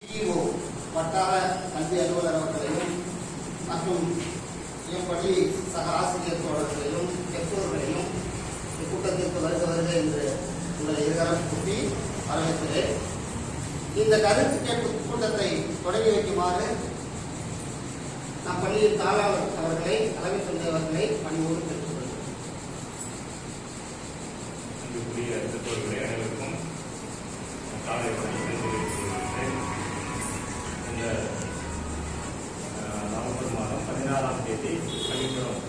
DO வட்டார கல்வி அலுவலர் அவர்களையும் மற்றும் எம்பள்ளி சக ஆசிரியர் தோழர்களையும் பெற்றோர்களையும் இக்கூட்டத்திற்கு வருக என்று உங்களை இருகரம் கூட்டி வரவேற்கிறேன். இந்த கருத்து கேட்பு கூட்டத்தை தொடங்கி வைக்குமாறு நம் பள்ளியின் தாளாளர் அவர்களை தலைமை தொண்டவர்களை பணியோடு கேட்டுக்கொள்கிறேன். அனைவருக்கும் காலை இந்த நவம்பர் மாதம் 16ஆம் தேதி பள்ளிக்கூடம்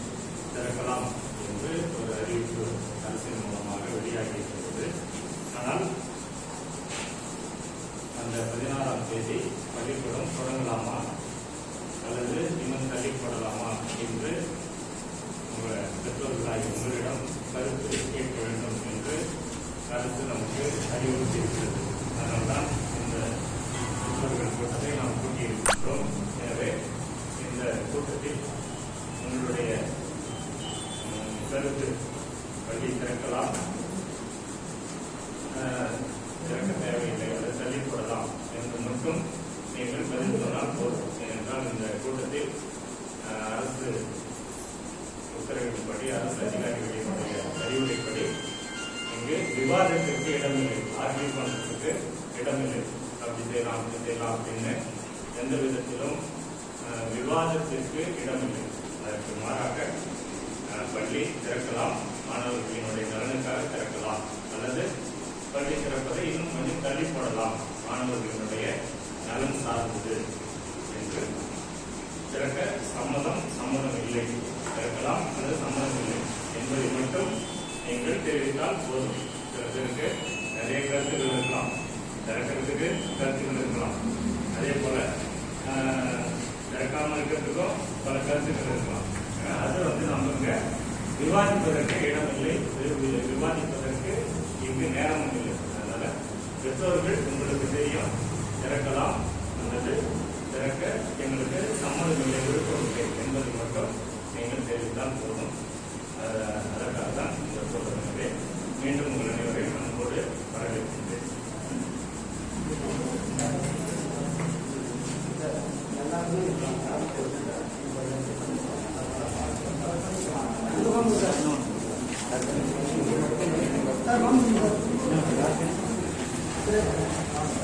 திறக்கலாம் என்று ஒரு அறிவிப்பு அரசின் மூலமாக வெளியாகியிருக்கிறது. ஆனால் அந்த 16ஆம் தேதி பள்ளிக்கூடம் தொடங்கலாமா அல்லது இன்னும் தள்ளிப்படலாமா என்று உங்கள் பெற்றோர்களாகி உங்களிடம் கருத்து கேட்க வேண்டும் என்று அரசு நமக்கு அறிவுறுத்தியிருக்கிறது. அதனால்தான் இந்த பெற்றோர்கள் கூட்டத்தை நாம் கூட்டியிருக்கின்றோம். எனவே இந்த கூட்டத்தில் உங்களுடைய கருத்து பள்ளி திறக்கலாம், திறக்க தேவையில்லை, அதை தள்ளிப்படலாம் என்று மட்டும் நீங்கள் பதில் சொன்னால் போதும். ஏனென்றால் இந்த கூட்டத்தில் அரசு உத்தரவின்படி, அரசு அதிகாரிகளினுடைய அறிவுரைப்படி இங்கு விவாதத்திற்கு இடமில்லை, ஆர்கியூ பண்றதுக்கு இடமில்லை. அப்படி செய்யலாம், அப்படி செய்யலாம் அப்படின்னு எந்த விதத்திலும் விவாதத்திற்கு இடமில்லை. அதற்கு மாறாக பள்ளி திறக்கலாம், மாணவர்களினுடைய நலனுக்காக திறக்கலாம், அல்லது பள்ளி திறப்பதை இன்னும் கொஞ்சம் தள்ளி போடலாம், மாணவர்களினுடைய நலன் சார்ந்தது என்று திறக்க சம்மதம் இல்லை, திறக்கலாம் அல்லது சம்மதம் இல்லை என்பதை மட்டும் நீங்கள் தெரிவித்தால் போதும். சில பேருக்கு நிறைய கருத்துக்கள் இருக்கலாம், திறக்கிறதுக்கு கருத்துக்கள் இருக்கலாம், அதே போல திறக்காமல் இருக்கிறதுக்கும் பல கருத்துக்கள் இருக்கலாம். அது நமக்கு விவாதிப்பதற்கு இடமில்லை, விவாதிப்பதற்கு இங்கு நேரமும் இல்லை. அதனால பெற்றோர்கள் உங்களுக்கு தெரியும், திறக்கலாம் அல்லது திறக்க எங்களுக்கு சம்மதம் இல்லை, விருப்பம் இல்லை என்பதை மட்டும் நீங்கள் தெரிவித்தால் போதும். அதற்காக தான் இந்த கூட்டத்தினரை மீண்டும் உங்கள் அனைவரையும் அன்போடு வரவேற்கின்றேன். சார்